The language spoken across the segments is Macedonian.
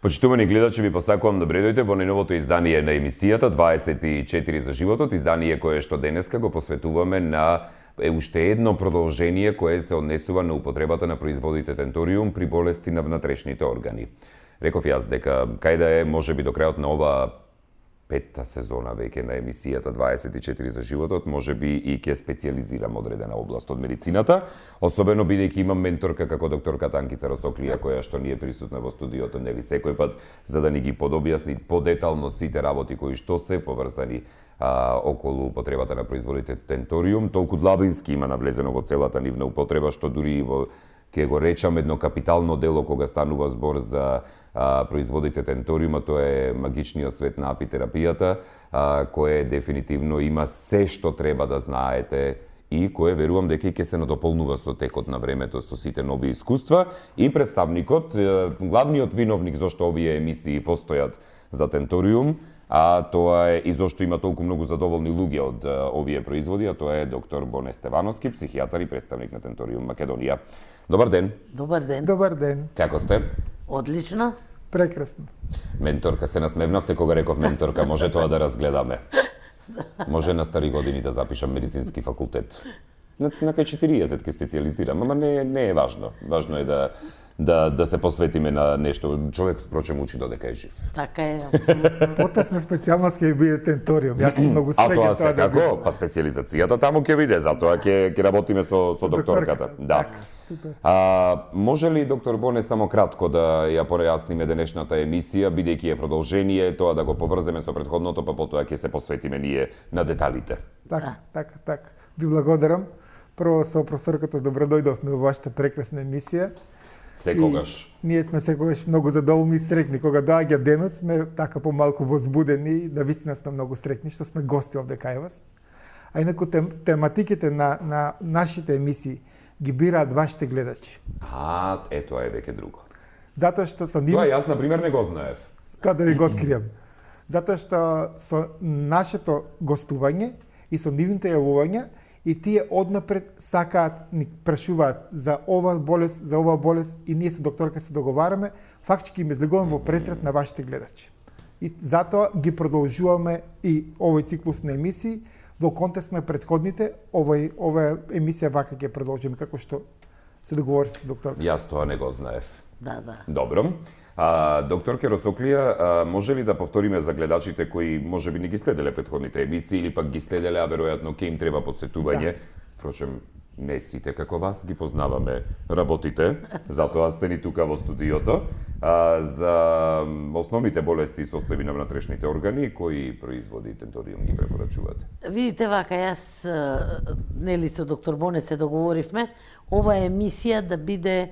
Почитувани гледачи, ви посакувам добре дојдете во најновото издание на емисијата 24 за животот, издание кое што денеска го посветуваме на уште едно продолжение кое се однесува на употребата на производите тенториум при болести на внатрешните органи. Реков јас дека кај да е, можеби до крајот на ова петта сезона веќе на емисијата 24 за животот, можеби и ќе специјализирам одредена област од медицината, особено бидејќи имам менторка како докторка Танкица Росоклија, која што ни е присутна во студиото, нели секој пат, за да ни ги подобјасни подетално сите работи кои што се поврзани околу употребата на производите тенториум. Толку длабински има навлезено во целата нивна употреба, што дури и во, ке го речам, едно капитално дело кога станува збор за производите тенториума, тоа е магичниот свет на апитерапијата, кое дефинитивно има се што треба да знаете и кое верувам дека ќе се надополнува со текот на времето со сите нови искуства. И представникот, главниот виновник зашто овие емисии постојат за тенториум, а тоа е и зашто има толку многу задоволни луѓе од овие производи, а тоа е доктор Боне Стевановски, психијатар и представник на Тенториум Македонија. Добар ден. Добар ден. Добар ден. Како сте? Одлично. Прекрасно. Менторка, се насмевнавте кога реков менторка, може тоа да разгледаме. Може на стари години да запишам медицински факултет. На кај 40 ќе специјализирам, ама не е важно. Важно е да се посветиме на нешто. Човек, впрочем, учи додека е жив. Така е. Потесна специјалност ќе биде тенториум. Јас сум многу А тоа среќен секако, биде. па специјализацијата таму ќе биде, затоа ќе работиме со докторката. Да. Така, супер. Може ли, доктор Боне, само кратко да ја порејасниме денешната емисија, бидејќи е продолжение, тоа да го поврземе со претходното, па потоа ќе се посветиме ние на деталите. Така. Ви благодарам. Прво со професорката добро дојдовме во вашата прекрасна емисија. Секогаш. И ние сме секогаш многу задоволни и среќни. Кога доаѓа денот, сме така помалку возбудени, навистина сме многу среќни што сме гости овде кај вас. А инаку тематиките на нашите емисии ги бираат вашите гледачи. Тоа е веќе друго. Затоа што со нив... Тоа јас, например, не го знаев. Тоа да ви го откријам. Затоа што со нашето гостување и со нивните јавувања и тие однапред сакаат, ни прашуваат за ова болест и ние со докторка се договараме, фактички им излегуваме во пресрет на вашите гледачи. И затоа ги продолжуваме и овој циклус на емисии во контекст на претходните, ова емисија вака ќе продолжиме како што се договорите со докторка. Јас тоа не го знаев. Да. Добро. Докторке Росоклија, може ли да повториме за гледачите кои можеби не ги следеле претходните емисии или пак ги следеле, а веројатно ќе им треба подсетување? Впрочем, не сите како вас ги познаваме работите, затоа сте ни тука во студиото. За основните болести и состојби на внатрешните органи, кои производи тенториум ги препорачувате? Видите вака, јас нели со доктор Боне се договоривме ова емисија да биде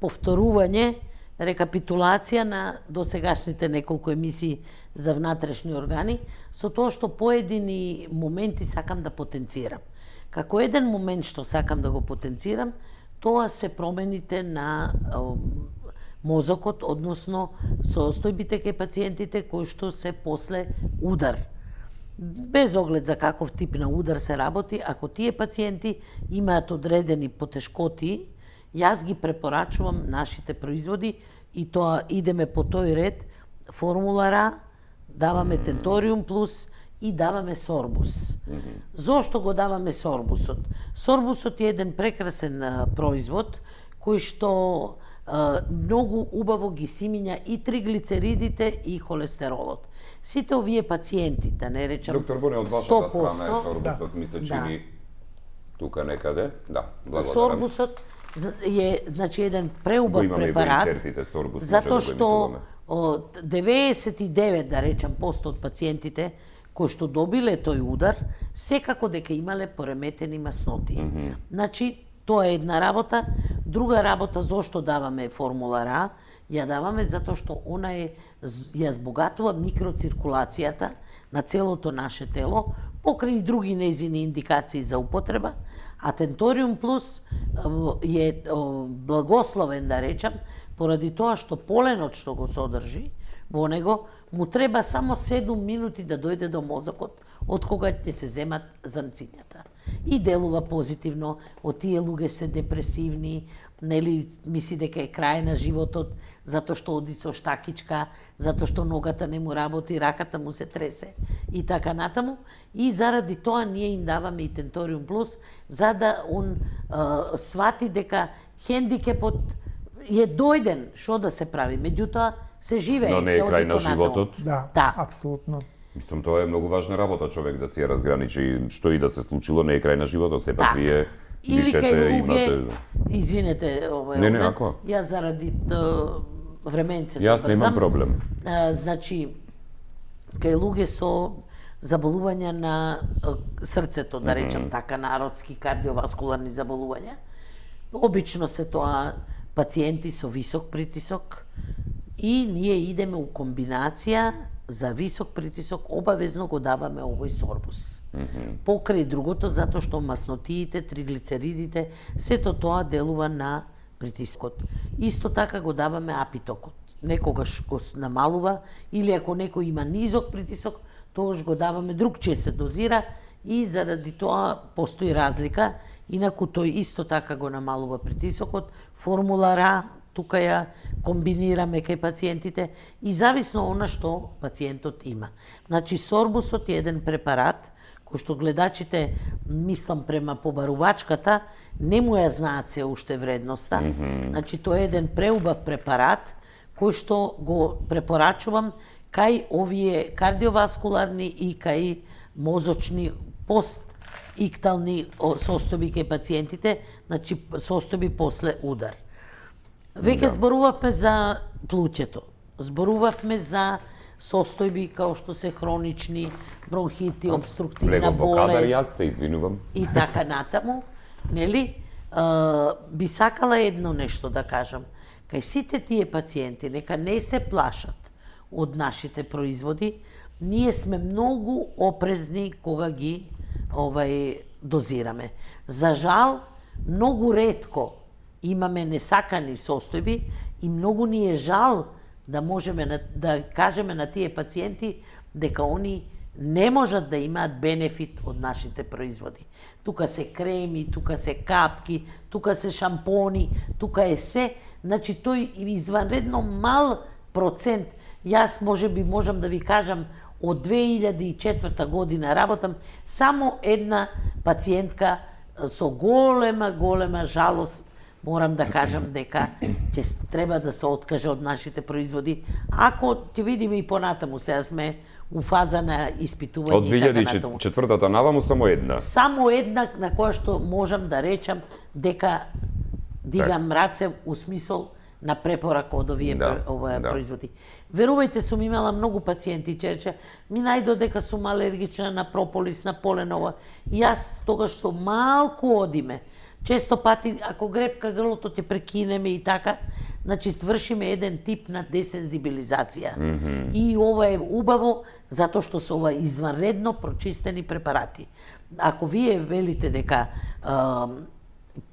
повторување, рекапитулација на досегашните неколку емисии за внатрешни органи, со тоа што поедини моменти сакам да потенцирам. Како еден момент што сакам да го потенцирам, тоа се промените на мозокот, односно состојбите кај пациентите кои што се после удар. Без оглед за каков тип на удар се работи, ако тие пациенти имаат одредени потешкоти, јас ги препорачувам нашите производи и тоа идеме по тој ред, формула А, даваме тенториум плюс и даваме сорбус. Зошто го даваме сорбусот? Сорбусот е еден прекрасен производ кој што многу убаво ги симиња и триглицеридите и холестеролот. Сите овие пациенти, да не речам 100%... Доктор Боне, од вашата страна е сорбусот, ми се чини тука некаде. Да, благодарам. Сорбусот е, значи, еден преубав препарат, затоа што 99, да речам, посто од пациентите кои што добиле тој удар, секако дека имале пореметени масноти. Значи, тоа е една работа. Друга работа, зошто даваме формула А? Ја даваме затоа што она ја збогатува микроциркулацијата на целото наше тело, покрај и други нејзини индикации за употреба, а Тенториум Плюс е благословен, да речам, поради тоа што поленот што го содржи во него, му треба само 7 минути да дојде до мозокот, од кога ќе се земат занцињата. И делува позитивно, од тие луѓе се депресивни, нели мисли дека е крај на животот, затоа што оди со штакичка, затоа што ногата не му работи, раката му се тресе и така натаму. И заради тоа ние им даваме и Tentorium Plus, за да он свати дека хендикепот е дојден, што да се прави, меѓутоа се живее, Но не е се крај оди на понатаму. животот. Да, апсолутно. Мислам, тоа е многу важна работа, човек да си ја разграничи што и да се случило, не е крај на животот, сепак Така. вие Или дишете, кај луѓе, имате... извинете, Не, ако. Јас заради временце Јас немам проблем. Значи, кај луѓе со заболувања на срцето, да речем така, народски кардиоваскуларни заболувања, обично се тоа пациенти со висок притисок и ние идеме у комбинација за висок притисок, обавезно го даваме овој сорбус. Покрај другото, затоа што маснотиите, триглицеридите, сето тоа делува на притискот. Исто така го даваме апитокот. Некогаш го намалува, или ако некој има низок притисок, тогаш го даваме другчие се дозира и заради тоа постои разлика. Инаку тој исто така го намалува притисокот. Формула А, тука ја комбинираме кај пациентите и зависно она што пациентот има. Значи, сорбусот е еден препарат кој што гледачите, мислам према побарувачката, не му ја знаат се уште вредноста. Значи, тоа е еден преубав препарат кој што го препорачувам кај овие кардиоваскуларни и кај мозочни постиктални состојби кај пациентите, значи состојби после удар. Веќе зборувавме за плуќето, зборувавме за состојби као што се хронични бронхити, обструктивна Вокадар, болест јас се извинувам. и така натаму, нели? Би сакала едно нешто да кажам. Кај сите тие пациенти, нека не се плашат од нашите производи, ние сме многу опрезни кога ги дозираме. За жал, многу ретко имаме несакани состојби и многу ни е жал да можеме да кажеме на тие пациенти дека они не можат да имаат бенефит од нашите производи. Тука се креми, тука се капки, тука се шампони, тука е се, значи тој изванредно мал процент. Јас можам да ви кажам од 2004 година работам, само една пациентка со голема жалост морам да кажам дека ќе треба да се откаже од нашите производи. Ако ќе видиме и понатаму, сега сме у фаза на испитување Од и така натаму. 2004-та наваму само една. Само една на која што можам да речам дека дигам раце у смисол на препорак од овие производи. Верувајте, сум имала многу пациенти, черче, ми најдо дека сум алергична на прополис, на поленова. Јас тогаш што малку одиме, често пати, ако грепка грлото, ќе прекинеме и така, значи свршиме еден тип на десензибилизација. И ова е убаво, затоа што се ова изванредно прочистени препарати. Ако вие велите дека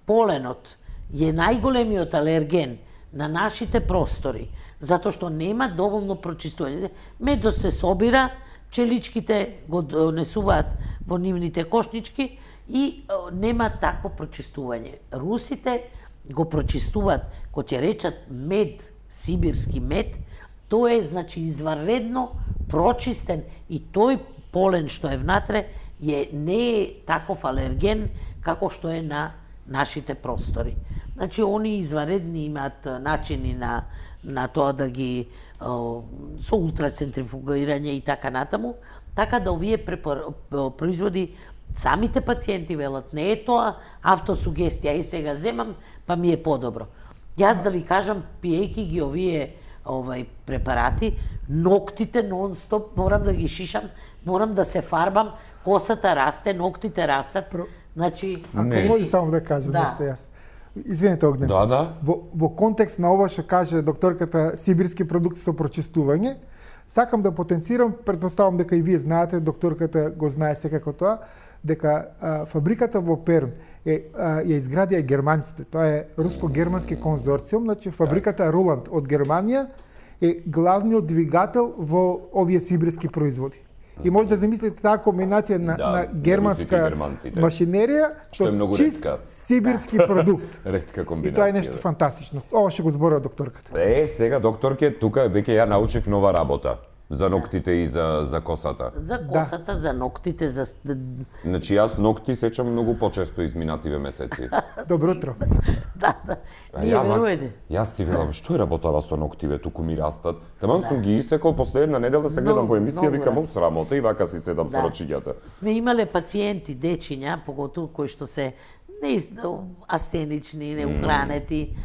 поленот е најголемиот алерген на нашите простори, затоа што нема доволно прочистување, медот се собира, пчеличките го донесуваат во нивните кошнички, и нема такво прочистување. Русите го прочистуваат, кој ќе речат мед, сибирски мед, тоа е значи изванредно прочистен и тој полен што е внатре не е таков алерген како што е на нашите простори. Значи они изванредни имаат начини на тоа да ги со ултрацентрифугирање и така натаму, така да овие производи самите пациенти велат, не е тоа автосугестија, и сега земам, па ми е подобро. Јас да ви кажам, пиејки ги овие препарати, ноктите нон-стоп морам да ги шишам, морам да се фарбам, косата расте, ноктите растат. Значи, ако може само да кажам нешто јас. Извинете, Огнен. Да. Во контекст на ова што каже докторката сибирски продукти со прочистување, сакам да потенцирам, претпоставам дека и вие знаете, докторката го знае секако тоа, дека фабриката во Перм ја изградија германците. Тоа е руско-германски конзорциум, значи фабриката Роланд од Германија е главниот двигател во овие сибирски производи. И може да замислите таа комбинација на германска машинерија што е многу чист ретка. сибирски продукт. Ретка комбинација. И тоа е нешто фантастично. Ова ќе го зборува докторката. Сега докторке, тука веќе ја научив нова работа. За ноктите и за косата. За косата, за ноктите, за... Значи, јас нокти сечам многу почесто изминативе месеци. Добро утро. Да. Ние верувате. Јас си велам, што е работава со ноктиве, туку ми растат. Таман сум ги исекол последна недела, се гледам по емисија, викам, срамота и вака си седам со рачињата. Сме имале пациенти, дечиња, поготово кои што се астенични, неухранети,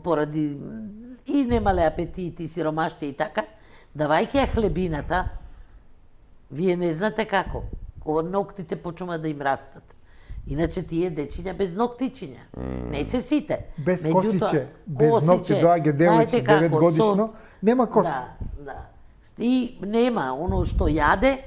поради и немале апетити, сиромашти и така. Давајќи ја хлебината, вие не знаете како, ноктите почнува да им растат. Иначе тие дечиња без ноктичиња. Не се сите. Без косиче, без нокти доаѓа девојче 9 годишно, нема коси. Да. И нема оно што јаде,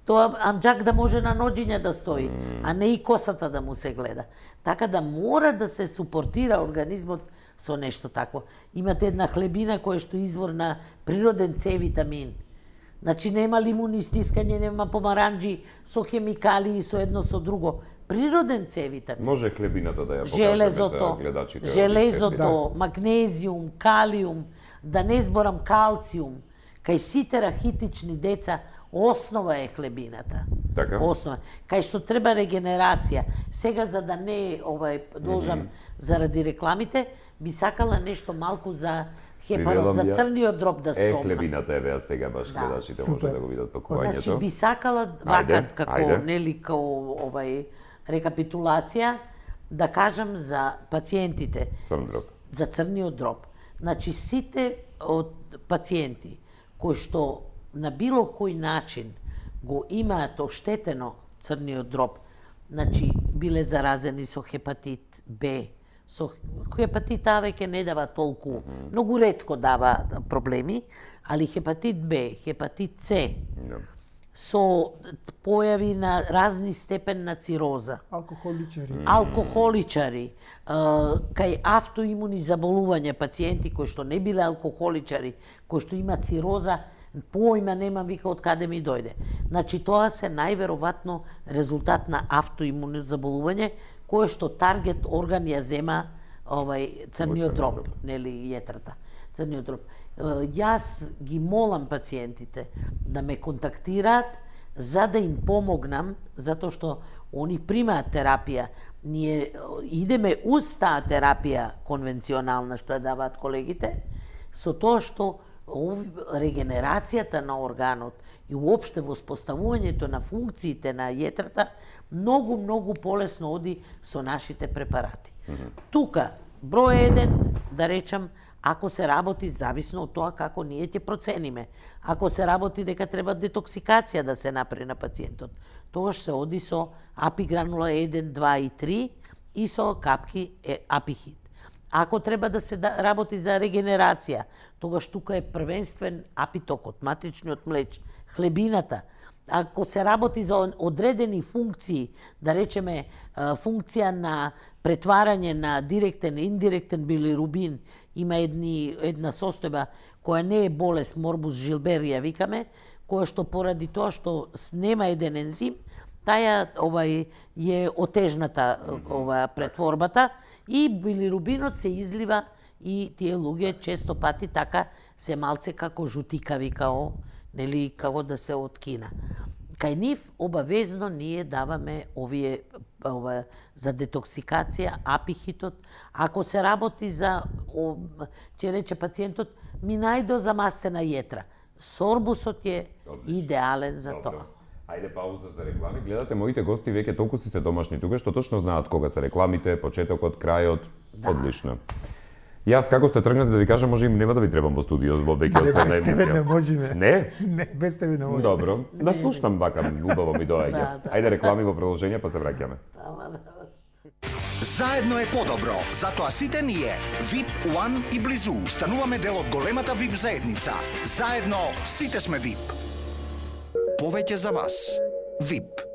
тоа анџак да може на ноđиња да стои, а не и косата да му се гледа. Така да мора да се супортира организмот со нешто такво. Имате една хлебина која што е извор на природен С витамин. Значи нема лимуни стискање, нема помаранџи со хемикали и со едно со друго. Природен С витамин. Може хлебината да ја покажеме за гледачите. Железото, магнезиум, калиум, да не зборам калциум. Кај сите рахитични деца основа е хлебината. Така? Основа. Кај што треба регенерација. Сега за да не должам заради рекламите, би сакала нешто малку за хепарот, за црниот дроб да спомнам. Хлебината е сега баш гледачите може да го видат пакувањето. Значи би сакала вакат како нели као рекапитулација да кажам за пациентите. За црниот дроб. Значи сите од пациенти кои што на било кој начин го имаат оштетено црниот дроб, значи биле заразени со хепатит Б, со хепатит А веќе не дава толку, многу ретко дава проблеми, али хепатит Б, хепатит С, со појави на разни степен на цироза. Алкохоличари, кај автоимуни заболувања, пациенти кои што не биле алкохоличари, кои што имаат цироза, појма немам, вика, од каде ми дојде. Значи, тоа се најверојатно резултат на автоимуно заболување, кое што таргет орган ја зема црниот дроб, нели, јетрата, црниот дроб. Јас ги молам пациентите да ме контактираат за да им помогнам, затоа што они примаат терапија. Ние идеме уз таа терапија конвенционална што ја даваат колегите, со тоа што регенерацијата на органот и уопште воспоставувањето на функциите на јетрата многу полесно оди со нашите препарати. Тука, број 1, да речам, ако се работи, зависно од тоа како ние ќе процениме. Ако се работи дека треба детоксикација да се направи на пациентот, тогаш се оди со апигранула 1, 2 и 3 и со капки апихит. Ако треба да се работи за регенерација, тогаш тука е првенствен апитокот, матричниот млеч, хлебината. Ако се работи за одредени функции, да речеме функција на претварање на директен и индиректен билирубин, има една состојба која не е болест, морбус жилбери ја викаме, која што поради тоа што нема еден ензим, таја е отежната претворбата и билирубинот се излива и тие луѓе често пати така се малце како жутикави, као, нели, како да се откина. Кај нив обавезно ние даваме овие за детоксикација, апихитот. Ако се работи за, ќе рече пациентот, ми најдо замастена јетра. Сорбусот е идеален за тоа. Ајде пауза за реклами. Гледате, моите гости веќе толку си се домашни тука, што точно знаат кога се рекламите, почетокот, крајот. Одлично. Јас како сте тргнете да ви кажам, може и нема да ви требам во студио, во веќе остана емисија. Без тебе не можеме. Не? Не, без тебе не можеме. Добро. Да слушнам вака, убаво ми доаѓа. Ајде реклами во продолжение, па се враќаме. Заедно е подобро, затоа сите ние, VIP, One и Близу, стануваме дел од големата VIP заедница. Заедно сите сме VIP. Повеќе за вас. VIP.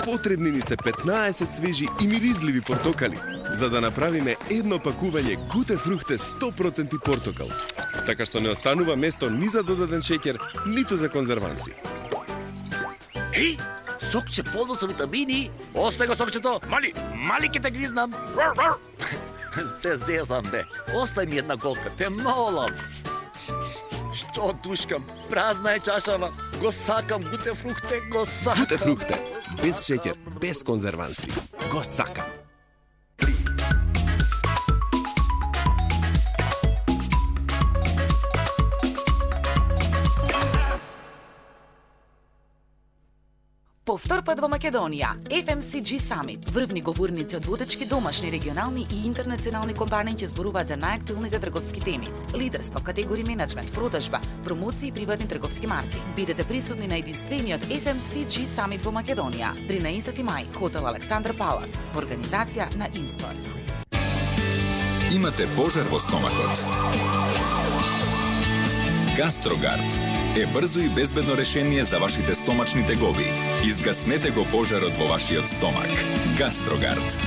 Потребни ни се 15 свежи и миризливи портокали, за да направиме едно пакување Гуте фрухте 100% портокал. Така што не останува место ни за додаден шеќер, ниту за конзерванси. Еј, сокче полно со витамини. Остай го сокчето. Мали ке те гризнам. Се зезам, бе. Остай ми една голка, те молам. Што душкам? Празна е чашава. Го сакам, Гуте фрухте, го сакам. Гуте фрухте, без шеќер, без конзерванси. Го сакам. Повтор пат во Македонија, FMCG Summit. Врвни говорници од водечки домашни, регионални и интернационални компании ќе зборуваат за најактуелните трговски теми: лидерство, категории менеджмент, продажба, промоции и приватни трговски марки. Бидете присутни на единствениот FMCG Summit во Македонија, 13 мај, хотел Александр Палас, организација на Инстор. Имате пожар во стомакот. Гастрогард е брзо и безбедно решение за вашите стомачни тегоби. Изгаснете го пожарот во вашиот стомак. Гастрогард.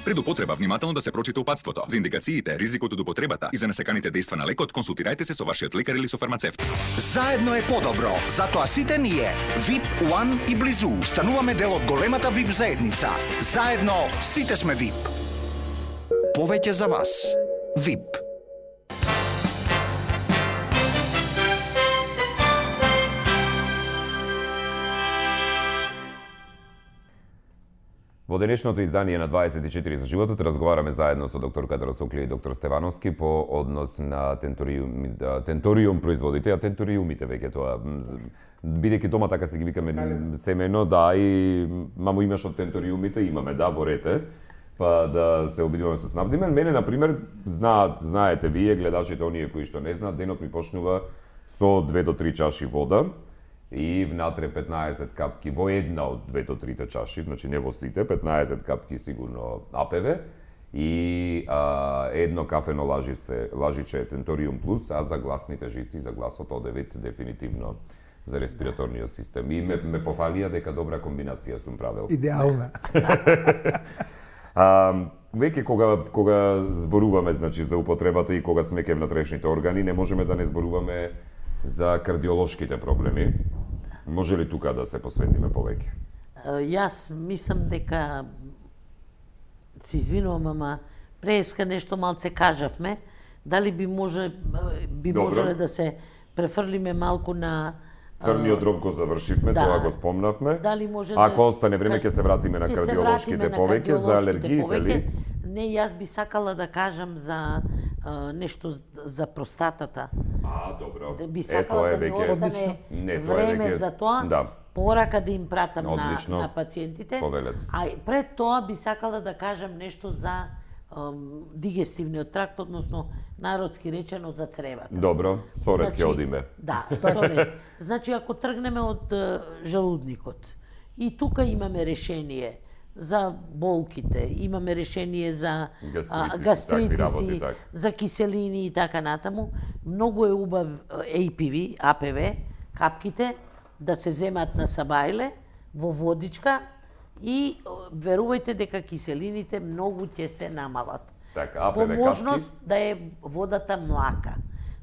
Пред употреба внимателно да се прочита упатството. За индикациите, ризикот од употребата и за несаканите дејства на лекот, консултирајте се со вашиот лекар или со фармацевт. Заедно е подобро, затоа сите ние, VIP, One и Близу, стануваме дел од големата VIP заедница. Заедно сите сме VIP. Повеќе за вас. VIP. Во денешното издание на 24 за животот разговараме заедно со доктор Кадра Соклија и доктор Стевановски по однос на тенториум производите, а тенториумите веќе тоа, бидејќи дома така се ги викаме семено, да, и мамо имаш од тенториумите, имаме, да, во рете, па да се обидуваме со снабдимен. Мене, например, знаете вие, гледачите, оние кои што не знаат, денот ми почнува со 2 до 3 чаши вода, и внатре 15 капки во една од 2 до 3 чаши, значи не во сите, 15 капки сигурно АПВ и едно кафено лажиче Tentorium Plus, а за гласните жици, за гласот одевит дефинитивно за респираторниот систем. И ме пофалија дека добра комбинација сум правил. Идеална. Веќе кога зборуваме, значи, за употребата и кога сме ке внатрешните органи, не можеме да не зборуваме за кардиолошките проблеми. Може ли тука да се посветиме повеќе? Јас мислам дека се извинувам, ама преска нешто малце кажавме. Дали би можеле да се префрлиме малку на Црниот дроб го завршивме, да, тоа го спомнавме. Дали може Ако остане време ќе се вратиме на кардиолошките повеќе, за алергиите ли? Не, јас би сакала да кажам за нешто за простатата. Добро. Би сакала да ми остане време за тоа. Да. Порака да им пратам Одлично. на пациентите. Повелете. А пред тоа би сакала да кажам нешто за дигестивниот тракт, односно народски речено за цревата. Добро, соред ќе одиме. Да, соред. Значи, ако тргнеме од жалудникот, и тука имаме решение за болките, имаме решение за гастритиси, за киселини и така натаму. Многу е убав APV, АПВ, капките, да се земат на сабајле, во водичка, и верувајте дека киселините многу ќе се намалат. Така, АПВ по можност капки? да е водата млака.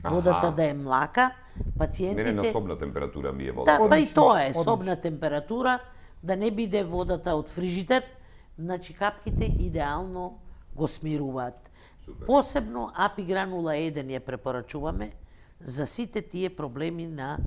Водата да е млака, пациентите... Не на собна температура ми е водата. Да, па и тоа е, собна температура, да не биде водата од фрижидер, значи капките идеално го смируваат. Супер. Посебно апигранула 1 ја препорачуваме за сите тие проблеми на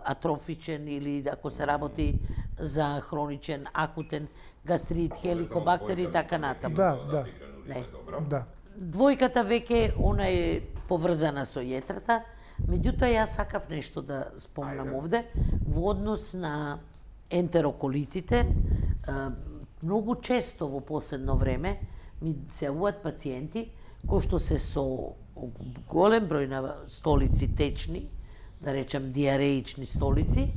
атрофичен или ако се работи за хроничен, акутен гастрит, хеликобактери и така натаму. Да. Не. Да. Двојката веќе она е поврзана со јетрата, меѓутоа јас сакав нешто да спомнам овде во однос на ентероколитите. Многу често во последно време ми се јавуваат пациенти кои што се со голем број на столици течни, да речем диареични столици,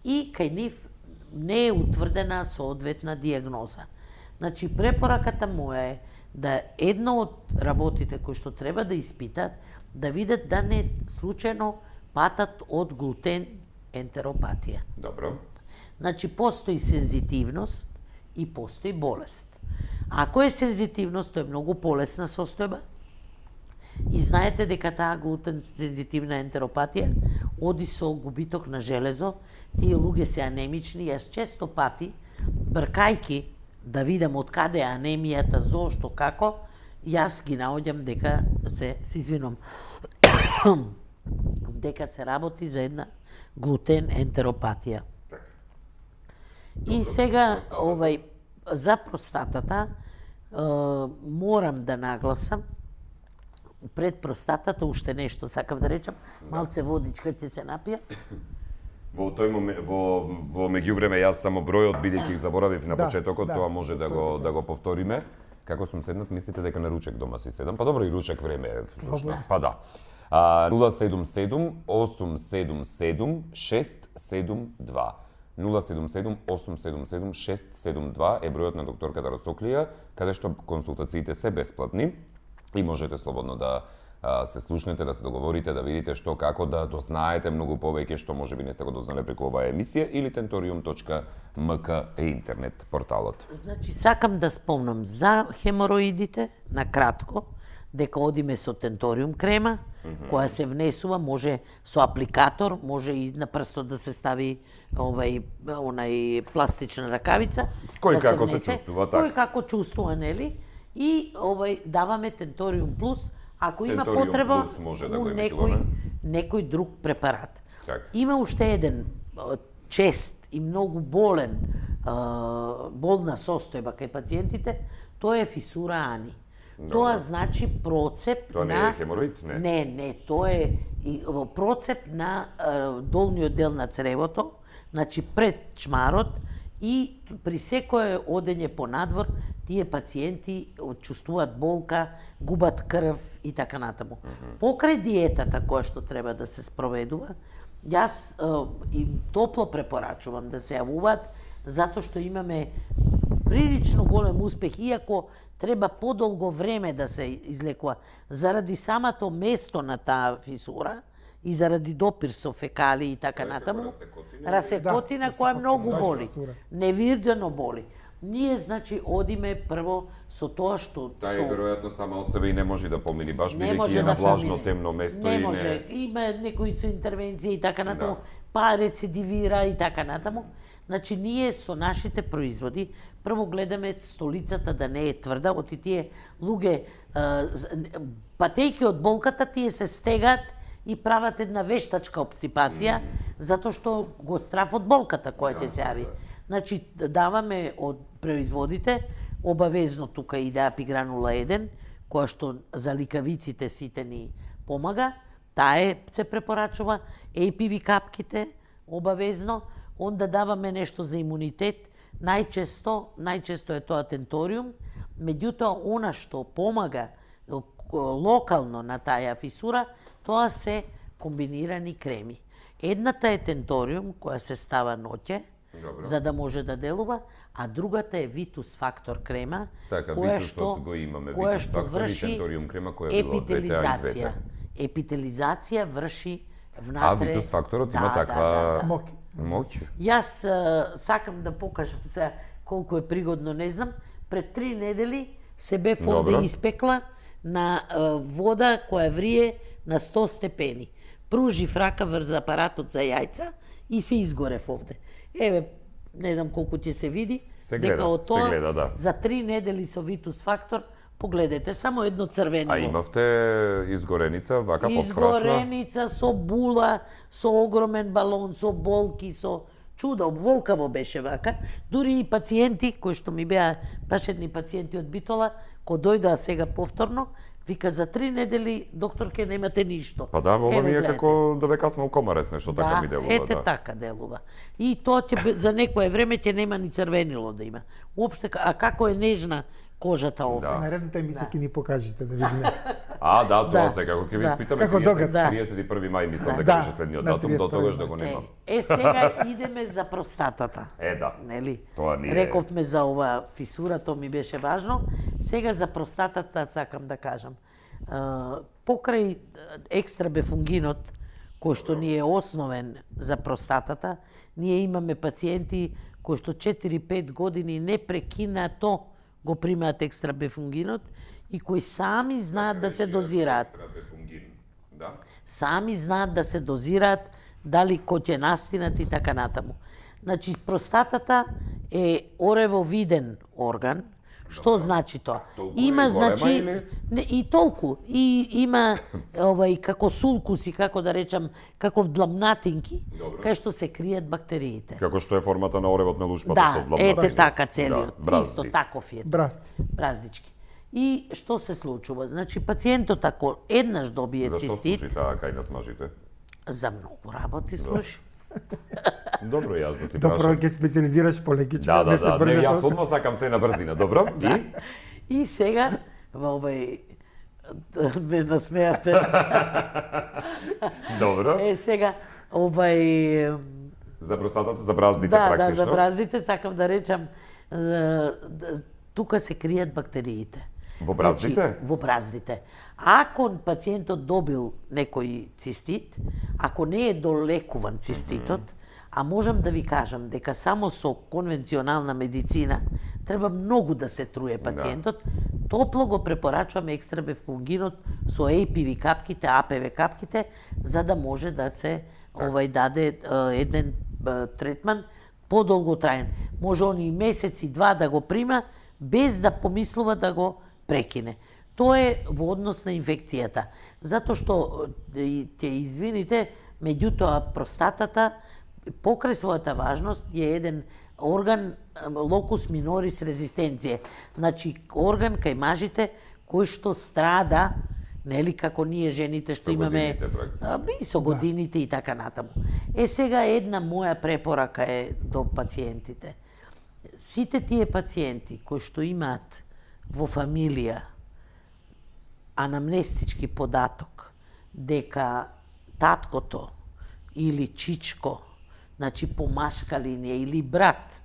и кај нив не е утврдена соодветна диагноза. Значи, препораката моја е да една од работите кои што треба да испитат, да видат да не случајно патат од глутен ентеропатија. Добро. Значи, постои сензитивност и постои болест. Ако е сензитивност, тоа е многу полесна состојба. И знаете дека таа глутен сензитивна ентеропатија оди со губиток на железо, тие луѓе се анемични, јас често пати, бркајки да видам од каде е анемијата, зошто, како, јас ги наоѓам дека се извинувам, дека се работи за една глутен ентеропатија. И сега, за простатата, морам да нагласам, пред простатата уште нешто сакав да речам, малце водичка ќе се напија. Во тој момент, во меѓувреме јас само бројот бидејќи заборавив на почетокот, тоа може да го повториме. Како сум седнат, мислите дека на ручек дома си седам? Па добро, и ручек време е всушност. Па да. 077 877 672. 077 877 672 е бројот на докторката Расоклија, каде што консултациите се бесплатни и можете слободно да се слушнете, да се договорите, да видите што, како, да дознаете многу повеќе што можеби не сте го дознале преку оваа емисија или tentorium.mk е интернет порталот. Значи, сакам да спомнам за хемороидите, на кратко, дека одиме со Tentorium крема, која се внесува, може со апликатор, може и на прстот да се стави онај пластична ракавица. Кој да како се чувствува, така? Кој како чувствува, нели? И даваме Tentorium Plus, ако има Tentorium потреба Plus може да го некој друг препарат. Так. Има уште еден чест и многу болна состојба кај пациентите, тоа е фисура ани. Тоа значи процеп тоа на... Тоа не е хемороид, не? Не, тоа е процеп на долниот дел на цревото, значи пред чмарот, и при секое одење понадвор, тие пациенти чувствуваат болка, губат крв и така натаму. Покрај диетата која што треба да се спроведува, јас им топло препорачувам да се јавуваат, затоа што имаме прилично голем успех, иако треба подолго време да се излекува, заради самото место на таа фисура и заради допир со фекали и така натаму, расекотина која многу боли, невидено боли. Ние, значи, одиме прво со тоа што... Таа е веројатно сама од себе и не може да помини, баш бидејќи е да на влажно темно место не и не... може, има некои со интервенции и така натаму, па рецидивира и така натаму. Значи, ние со нашите производи, прво гледаме столицата да не е тврда, оти тие луѓе, патејки од болката, тие се стегаат и прават една вештачка обстипација, затоа што го страф од болката која ќе се јави. Значи, даваме од производите, обавезно тука иде апигранула 1, која што за ликавиците сите ни помага, таа се препорачува, APV капките, обавезно, онда даваме нешто за имунитет, најчесто е тоа Tentorium, меѓутоа она што помага локално на таа фисура, тоа се комбинирани креми. Едната е Tentorium, која се става ноќе, за да може да делува, а другата е Vitus Factor крема, така, која што врши епителизација. Епителизација врши внатре... А Vitus Factorот има таква моќ. Јас сакам да покажам за колку е пригодно, не знам. Пред 3 недели се бев овде испекла на вода која врие на 100 степени. Пружив рака врз апаратот за јајца и се изгорев овде. Еве, не знам колку ќе се види, дека од тоа за 3 недели со Vitus Factor, погледете, само едно црвениво. А имавте изгореница, вака пострашна? Изгореница со була, со огромен балон, со болки, со чудо, волкаво беше вака. Дури и пациенти, кои што ми беа баш едни пациенти од Битола, кои дојдоа сега повторно, вика за 3 недели докторке немате ништо. Па да, ова ми е како довека сме у Комарес, нешто така ми делува. Ете така делува. И тоа за некое време ќе нема ни црвенило да има. Уопште, а како е нежна кожата ова. Наредната емисија ќе ни покажете да видиме. А, да, тоа се, како ќе ви спитаме 31 мај, мислам дека беше следниот датум, до тогаш да го нема. Сега идеме за простатата. Да. Нели? Тоа ни е. Рековме за ова фисура, тоа ми беше важно. Сега за простатата сакам да кажам. Покрај екстрабефунгинот, кој што ни е основен за простатата, ние имаме пациенти кои што 4-5 години непрекинато го примаат екстрабефунгинот и кои сами знаат да се дозираат. Да. Сами знаат да се дозираат, дали кој ќе настинат и така натаму. Значи, простатата е оревовиден орган. Што значи тоа? Има, значи, не, и толку. И има како сулкуси, како да речам, како вдлабнатинки, кај што се кријат бактериите. Како што е формата на оревот на лушпата со Да, вдлабнатинки. ете така целиот. Да, Исто таков е. Брасти. Браздички. И што се случува? Значи, пациентот ако еднаш добие Зашто цистит, служи таа кај нас мажите? за многу работи служи. Добро, јас да си Добро, прашам. ќе специализираш по лекичка, Да, не се не, брзато. јас одма сакам се на брзина, добро? И? И сега, ме насмеавте. Добро. Сега, За простатата, за браздите да, практично. за браздите сакам да речам, тука се кријат бактериите. Во браздите? Значи, во браздите. Ако пациентот добил некој цистит, ако не е долекуван циститот, а можам да ви кажам дека само со конвенционална медицина треба многу да се труе пациентот, топло го препорачуваме екстрабефунгинот со APV капките, APV капките, за да може да се даде еден третман подолготраен. Може он и месец и два да го прима без да помислува да го прекине. Тоа е во однос на инфекцијата. Затоа што, ќе извините, меѓутоа простатата покрај својата важност е еден орган локус минорис резистенција. Значи орган кај мажите кој што страда, нели како ние жените што Со имаме годините, и со годините и така натаму. Сега една моја препорака е до пациентите. Сите тие пациенти кои што имаат во фамилија анамнестички податок дека таткото или чичко, значи по машка линија или брат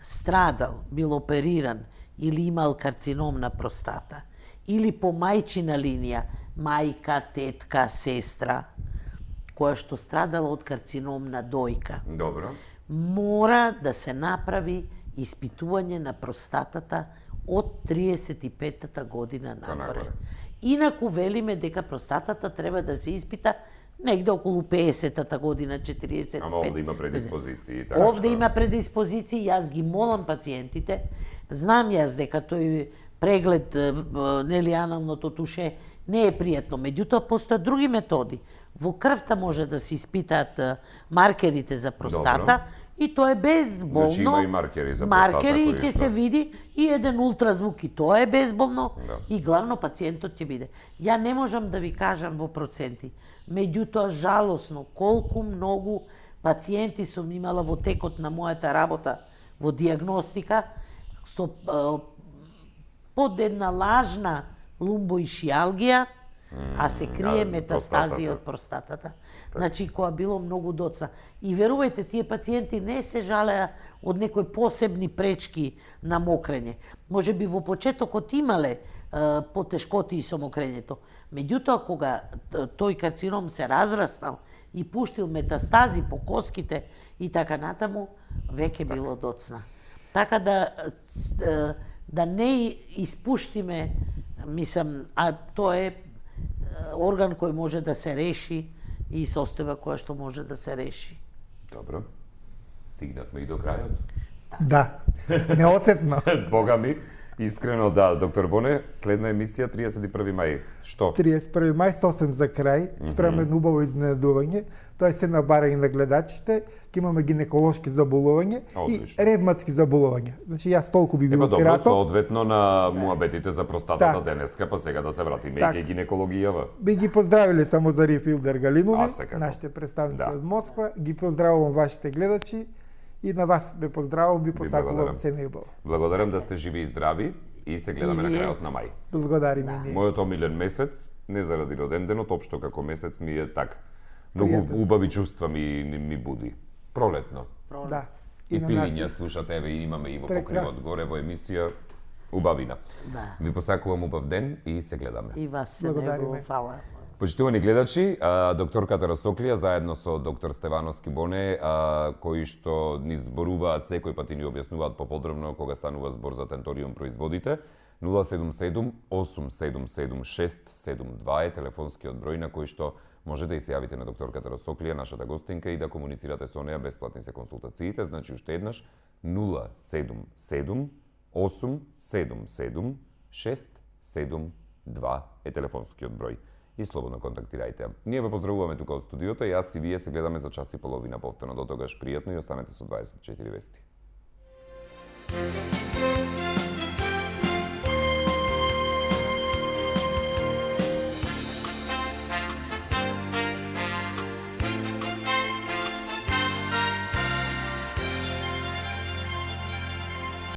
страдал, бил опериран или имал карцином на простата, или по мајчина линија, мајка, тетка, сестра, која што страдала од карцином на дојка, Добро. мора да се направи испитување на простатата од 35-та година нагоре. Инаку велиме дека простатата треба да се испита негде околу 50-та година, 45. Ама овде има предиспозиции. Така Овде има предиспозиции, јас ги молам пациентите, знам јас дека тој преглед, нели аналното туше, не е пријатно, меѓутоа постојат други методи. Во крвта може да се испитаат маркерите за простата, и тоа е безболно. Значи има и маркери за простата. Маркери кои ќе што- се види и еден ултразвук и тоа е безболно и главно пациентот ќе биде. Ја не можам да ви кажам во проценти, меѓутоа жалосно колку многу пациенти сум имала во текот на мојата работа во диагностика со под една лажна лумбоишиалгија, а се крие метастази од простатата. Значи, која било многу доцна. И верувајте, тие пациенти не се жалеа од некои посебни пречки на мокрење. Може би во почетокот имале потешкоти и со мокрењето. Меѓутоа, кога тој карцином се разрастал и пуштил метастази по коските и така натаму, веќе било доцна. Така да не испуштиме, мислам, а тоа е орган кој може да се реши и состојба која што може да се реши. Добро. Стигнавме и до крајот. Да, неосетно. Бога ми, искрено да, доктор Боне, следна емисија 31 мај. Што? 31 мај, сосем за крај, спремаме едно убаво изненадување. Тоа е се на барање на гледачите, ќе имаме гинеколошки заболување и Одлично. ревматски заболување. Значи јас толку би бил Добро, краток. соодветно на муабетите за простатата Так. денеска, па сега да се вратиме Так. и кај гинекологијава. Би ги поздравиле само за Рифилдер Галинови, секако. нашите представници Да. од Москва. Ги поздравувам вашите гледачи и на вас ве поздравувам, ви посакувам благодарам. се најубаво. Благодарам да сте живи и здрави и се гледаме на И вие. крајот на мај. Благодариме и ние. Мојот омилен месец, не заради роденденот, општо како месец ми е така. Многу Пријатен. убави чувства ми буди. Пролетно. Да. И на пилиња нас. слушате, еве и имаме и во Прекрасно. покривот горе во емисија. Убавина. Да. Ви посакувам убав ден и се гледаме. И вас се Благодариме. него фала. Почитувани гледачи, докторката Расоклија заедно со доктор Стевано Скибоне, кои што ни зборуваат секој пат и ни објаснуваат поподробно кога станува збор за тенториум производите. 077-877-672 е телефонскиот број на кој што може да и се јавите на докторката Расоклија, нашата гостинка, и да комуницирате со неа. Бесплатни се консултациите, значи уште еднаш 077-877-672 е телефонскиот број. И слободно контактирајте. Ние ве поздравуваме тука од студиото, јас и вие се гледаме за час и половина повторно. До тогаш пријатно и останете со 24 вести.